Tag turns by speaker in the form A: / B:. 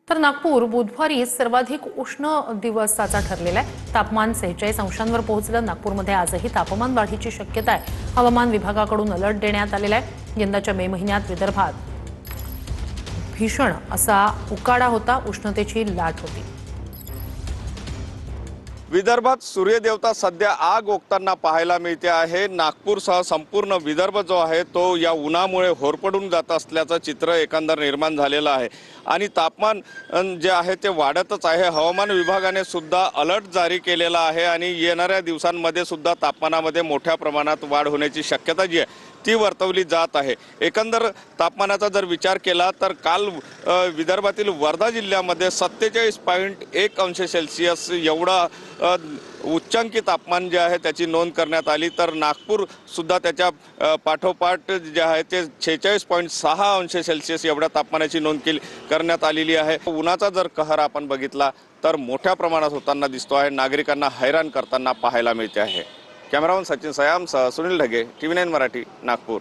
A: तर नागपूर बुधवारी सर्वाधिक उष्ण दिवसाचा ठरलेला आहे। तापमान 46 अंशांवर पोहोचलं। नागपूरमध्ये आजही तापमान वाढीची शक्यता आहे। हवामान विभागाकडून अलर्ट देण्यात आलेला आहे। यंदाच्या मे महिन्यात विदर्भात भीषण असा उकाडा होता, उष्णतेची लाट होती।
B: विदर्भात सूर्यदेवता सध्या आग ओकताना पाहायला मिळते आहे। नागपूरसह संपूर्ण विदर्भ जो आहे तो या उन्हामुळे होरपळून जात असल्याचं चित्र एकंदर निर्माण झालेलं आहे आणि तापमान जे आहे ते वाढतच आहे। हवामान विभागाने सुद्धा अलर्ट जारी केलेला आहे आणि येणाऱ्या दिवसांमध्ये सुद्धा तापमानामध्ये मोठ्या प्रमाणात वाढ होण्याची शक्यता जी आहे ती वर्तवली जात आहे। एकंदर तापमानाचा जर विचार केला तर काल विदर्भातील वर्धा जिल्ह्यामध्ये 47.1 अंश सेल्सिअस एवढा उच्चांकी तापमान जे आहे त्याची नोंद करण्यात आली। तर नागपूर सुद्धा त्याच्या पाठोपाठ जे आहे ते 46.6 अंश सेल्सिअस एवढ्या तापमानाची नोंद करण्यात आलेली आहे। उन्हाचा जर कहर आपण बघितला तर मोठ्या प्रमाणात होताना दिसतो आहे, नागरिकांना हैराण करताना पाहायला मिळते आहे। कॅमेरामन सचिन सयामसह सुनील ढगे, TV9 मराठी, नागपूर।